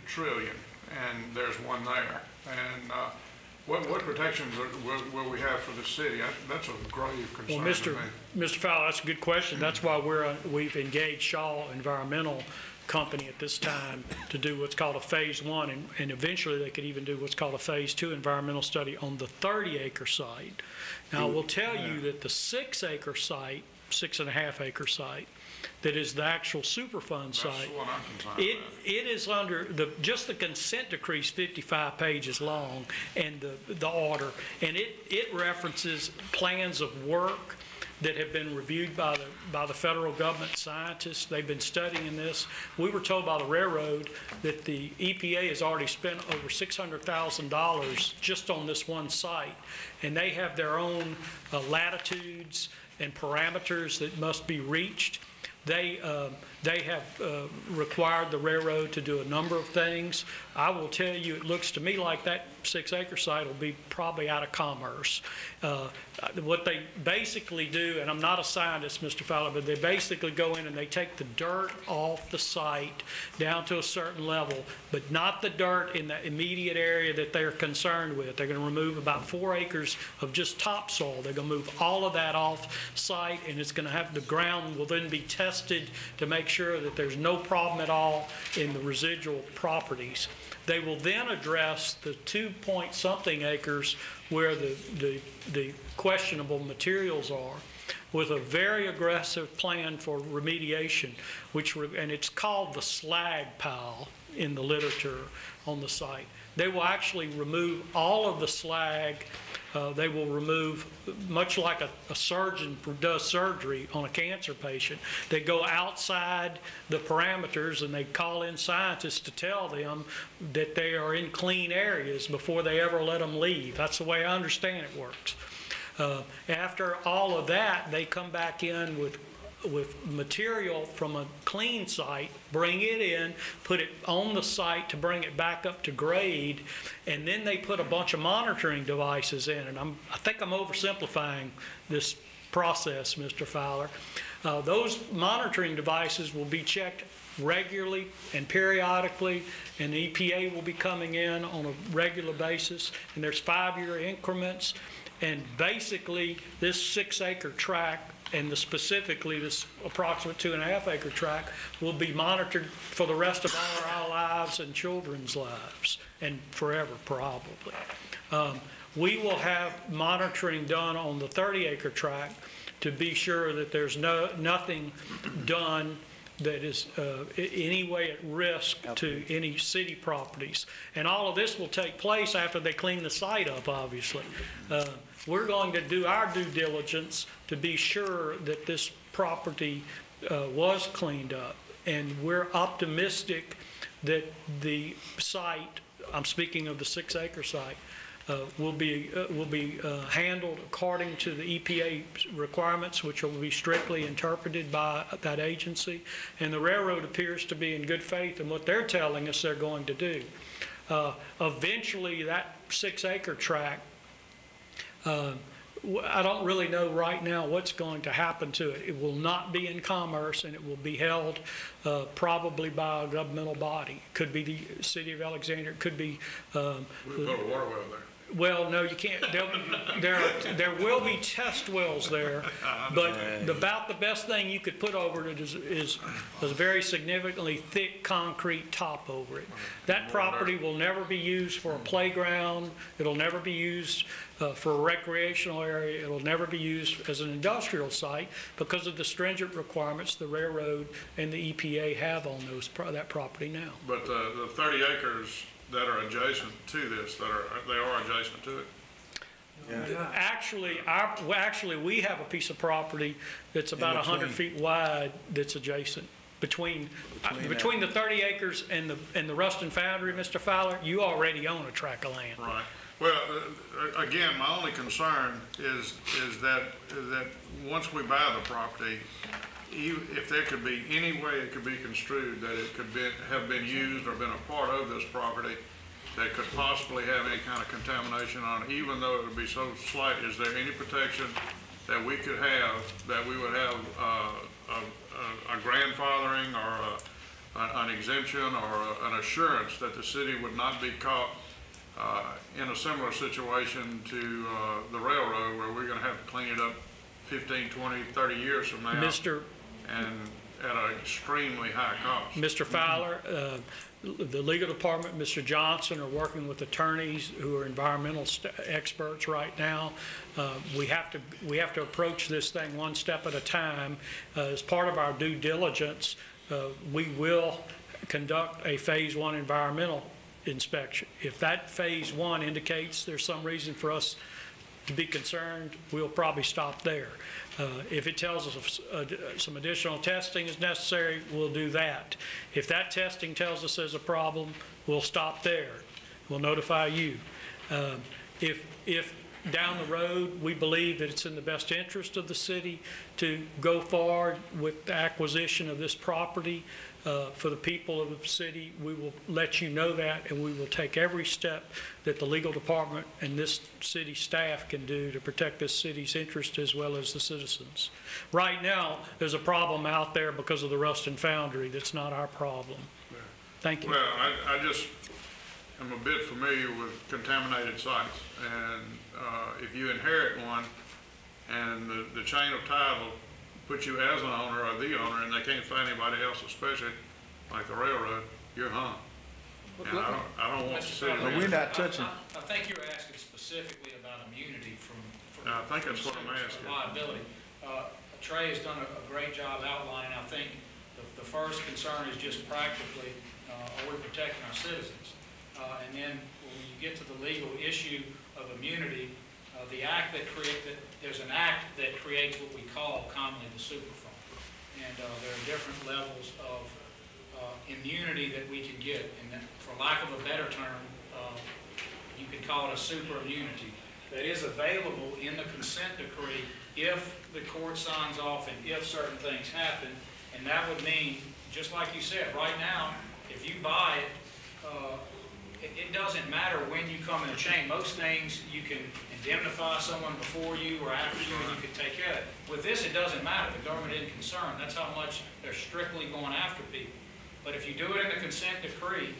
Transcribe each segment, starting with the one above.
trillion, and there's one there. And what protections will we have for the city? That's a grave concern to me. Mr. Fowler, that's a good question. That's why we've engaged Shaw Environmental Company at this time to do what's called a phase 1, and eventually they could even do what's called a phase 2 environmental study on the 30-acre site. Now, I will tell you that the 6-acre site, 6.5-acre site, that is the actual Superfund site. It is under just the consent decree is 55 pages long, and the order, and it references plans of work that have been reviewed by the federal government scientists. They've been studying this. We were told by the railroad that the EPA has already spent over $600,000 just on this one site, and they have their own latitudes and parameters that must be reached. They have required the railroad to do a number of things. I will tell you, it looks to me like that 6-acre site will be probably out of commerce. What they basically do, and I'm not a scientist, Mr. Fowler, but they basically go in and they take the dirt off the site down to a certain level, but not the dirt in the immediate area that they're concerned with. They're going to remove about 4 acres of just topsoil. They're going to move all of that off site, and it's going to have, the ground will then be tested to make sure that there's no problem at all in the residual properties. They will then address the 2-point-something acres where the questionable materials are, with a very aggressive plan for remediation, and it's called the slag pile in the literature on the site. They will actually remove all of the slag. They will remove, much like a surgeon does surgery on a cancer patient, they go outside the parameters and they call in scientists to tell them that they are in clean areas before they ever let them leave. That's the way I understand it works. After all of that, they come back in with material from a clean site, bring it in, put it on the site to bring it back up to grade, and then they put a bunch of monitoring devices in. And I think I'm oversimplifying this process, Mr. Fowler. Those monitoring devices will be checked regularly and periodically, and the EPA will be coming in on a regular basis, and there's 5-year increments. And basically, this 6-acre tract, and specifically this approximate 2.5-acre tract, will be monitored for the rest of our lives and children's lives, and forever probably. We will have monitoring done on the 30-acre tract to be sure that there's nothing done that is any way at risk to any city properties. And all of this will take place after they clean the site up, obviously. We're going to do our due diligence to be sure that this property was cleaned up. And we're optimistic that the site, I'm speaking of the 6-acre site, will be handled according to the EPA requirements, which will be strictly interpreted by that agency. And the railroad appears to be in good faith in what they're telling us they're going to do. Eventually, that 6-acre tract, I don't really know right now what's going to happen to it. It will not be in commerce, and it will be held probably by a governmental body. It could be the city of Alexandria. It could be. We'll put a water well there. Well, no, you can't. There will be test wells there, but about the best thing you could put over it is a very significantly thick concrete top over it. That property will never be used for a playground. It'll never be used for a recreational area. It'll never be used as an industrial site because of the stringent requirements the railroad and the EPA have on that property now. But the 30 acres that are adjacent to this, they are adjacent to it. Yeah. Actually, we have a piece of property that's about 100 feet wide that's adjacent. Between the 30 acres and the Ruston Foundry, Mr. Fowler, you already own a tract of land. Right. Well, again, my only concern is that once we buy the property, if there could be any way it could be construed that it could have been used or been a part of this property that could possibly have any kind of contamination on it, even though it would be so slight, is there any protection that we could have, that we would have a grandfathering or an exemption or an assurance that the city would not be caught in a similar situation to the railroad, where we're going to have to clean it up 15, 20, 30 years from now. And at an extremely high cost. Mr. Fowler, the legal department, Mr. Johnson, are working with attorneys who are environmental experts right now. We have to approach this thing one step at a time. As part of our due diligence, we will conduct a phase 1 environmental inspection. If that phase 1 indicates there's some reason for us to be concerned, we'll probably stop there. If it tells us some additional testing is necessary, we'll do that. If that testing tells us there's a problem, we'll stop there. We'll notify you. If down the road we believe that it's in the best interest of the city to go forward with the acquisition of this property for the people of the city, we will let you know that, and we will take every step that the legal department and this city staff can do to protect this city's interest as well as the citizens. Right now, there's a problem out there because of the Ruston Foundry. That's not our problem. Thank you. Well, I just am a bit familiar with contaminated sites, and if you inherit one and the chain of title put you as an owner or the owner, and they can't find anybody else, especially like the railroad, you're hung. And I don't want to see it. But we're not touching. I think you're asking specifically about immunity from I think that's what I'm asking. Liability. Trey has done a great job outlining. I think the first concern is just practically, are we protecting our citizens? And then when you get to the legal issue of immunity, the act that there's an act that creates what we call commonly the Superfund. And there are different levels of immunity that we can get. And for lack of a better term, you could call it a super immunity that is available in the consent decree if the court signs off and if certain things happen. And that would mean, just like you said, right now, if you buy it, it doesn't matter when you come in a chain. Most things you can indemnify someone before you or after you, and you can take care of it. With this, it doesn't matter. The government isn't concerned. That's how much they're strictly going after people. But if you do it in the consent decree,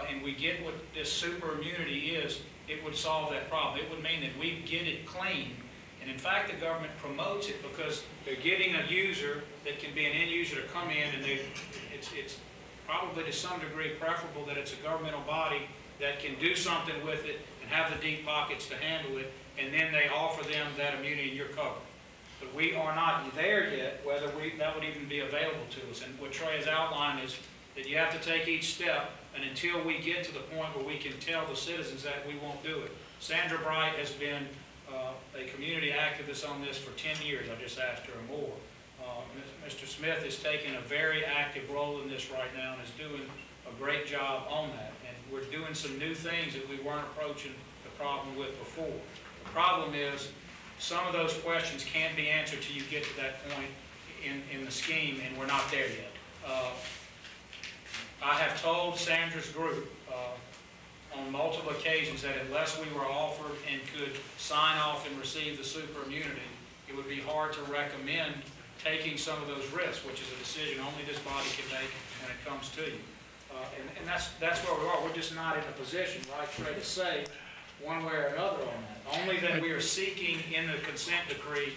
and we get what this super immunity is, it would solve that problem. It would mean that we get it clean. And in fact, the government promotes it because they're getting a user that can be an end user to come in, and it's probably to some degree preferable that it's a governmental body that can do something with it and have the deep pockets to handle it, and then they offer them that immunity and you're covered. But we are not there yet, whether that would even be available to us. And what Trey has outlined is that you have to take each step, and until we get to the point where we can tell the citizens that, we won't do it. Sandra Bright has been a community activist on this for 10 years. I just asked her more. Mr. Smith is taking a very active role in this right now and is doing a great job on that. And we're doing some new things that we weren't approaching the problem with before. The problem is some of those questions can't be answered till you get to that point in the scheme, and we're not there yet. I have told Sandra's group on multiple occasions that unless we were offered and could sign off and receive the super immunity, it would be hard to recommend taking some of those risks, which is a decision only this body can make when it comes to you. And that's where we are. We're just not in a position, right, Trey, to say one way or another on that. Only that we are seeking in the consent decree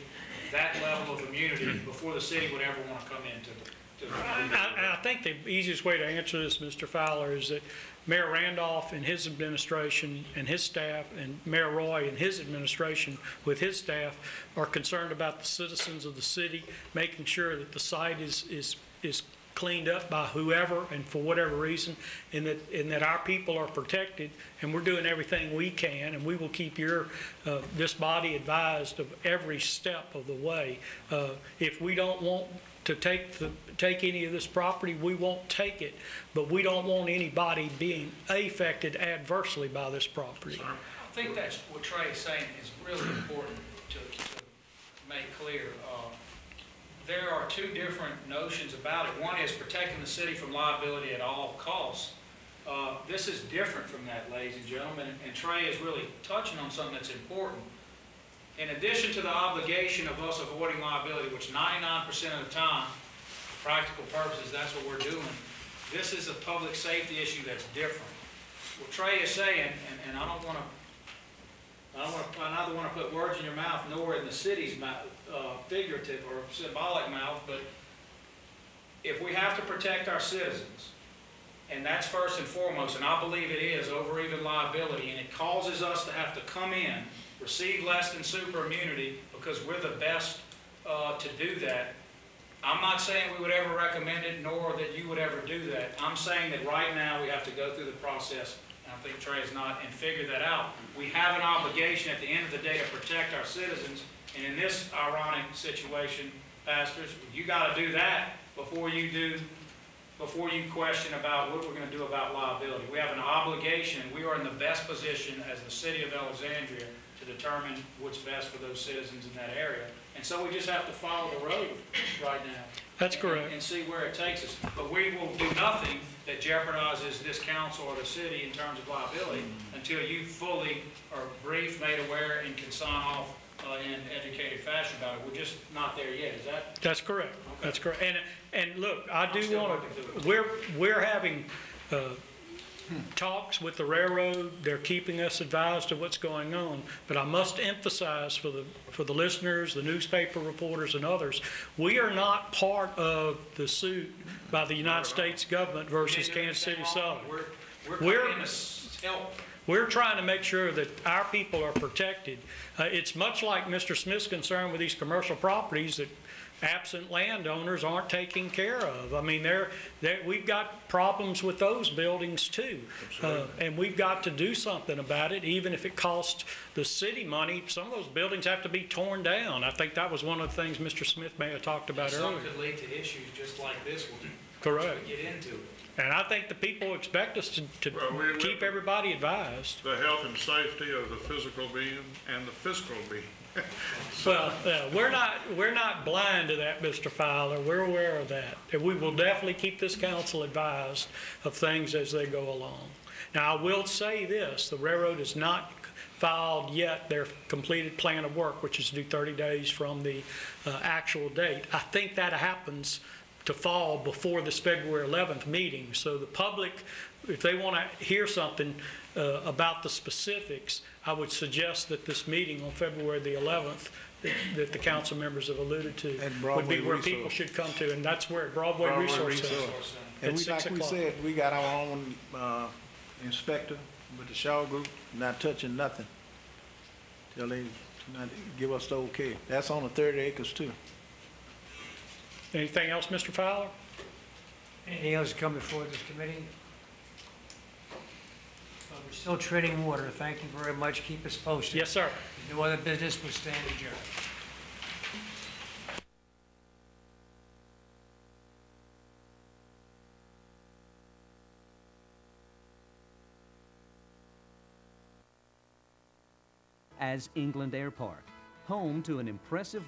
that level of immunity before the city would ever want to come into the I think the easiest way to answer this, Mr. Fowler, is that Mayor Randolph and his administration and his staff, and Mayor Roy and his administration with his staff, are concerned about the citizens of the city, making sure that the site is cleaned up by whoever and for whatever reason, and that our people are protected, and we're doing everything we can, and we will keep this body advised of every step of the way. If we don't want to take any of this property, we won't take it, but we don't want anybody being affected adversely by this property. I think that's what Trey is saying is really important to make clear. There are two different notions about it. One is protecting the city from liability at all costs. This is different from that, ladies and gentlemen, and Trey is really touching on something that's important. In addition to the obligation of us avoiding liability, which 99% of the time, for practical purposes, that's what we're doing, This is a public safety issue that's different. What Trey is saying, and I don't want to, I neither want to put words in your mouth nor in the city's mouth, figurative or symbolic mouth, but if we have to protect our citizens, and that's first and foremost, and I believe it is, over even liability, and it causes us to have to come in, receive less than super immunity because we're the best to do that. I'm not saying we would ever recommend it, nor that you would ever do that. I'm saying that right now we have to go through the process, and I think Trey is not, and figure that out. We have an obligation at the end of the day to protect our citizens, and in this ironic situation, pastors, you got to do that before you question about what we're going to do about liability. We have an obligation. We are in the best position as the city of Alexandria to determine what's best for those citizens in that area. And so we just have to follow the road right now. That's correct. And see where it takes us. But we will do nothing that jeopardizes this council or the city in terms of liability until you fully are briefed, made aware, and can sign off in an educated fashion about it. We're just not there yet. Is that? That's correct. Okay. That's correct. And look, I do want to. We're having talks with the railroad. They're keeping us advised of what's going on. But I must emphasize for the listeners, the newspaper reporters, and others, we are not part of the suit by the United States government versus Kansas City Southern. We're trying to make sure that our people are protected. It's much like Mr. Smith's concern with these commercial properties that absent landowners aren't taking care of. I mean, we've got problems with those buildings too. And we've got to do something about it, even if it costs the city money. Some of those buildings have to be torn down. I think that was one of the things Mr. Smith may have talked about earlier. Some could lead to issues just like this one. Correct. We get into it. And I think the people expect us to keep everybody advised. The health and safety of the physical being and the fiscal being. Well, we're not blind to that, Mr. Fowler. We're aware of that. And we will definitely keep this council advised of things as they go along. Now, I will say this, the railroad has not filed yet their completed plan of work, which is due 30 days from the actual date. I think that happens to fall before this February 11th meeting. So the public, if they want to hear something about the specifics, I would suggest that this meeting on February the 11th that the council members have alluded to would be where people should come to, and that's where Broadway Resource Center. And like we said, we got our own inspector with the Shaw Group, not touching nothing till they give us the okay. That's on the 30 acres too. Anything else, Mr. Fowler? Anything else to come before this committee? We're still treading water. Thank you very much. Keep us posted. Yes, sir. No other business will stand adjourned. As England Air Park, home to an impressive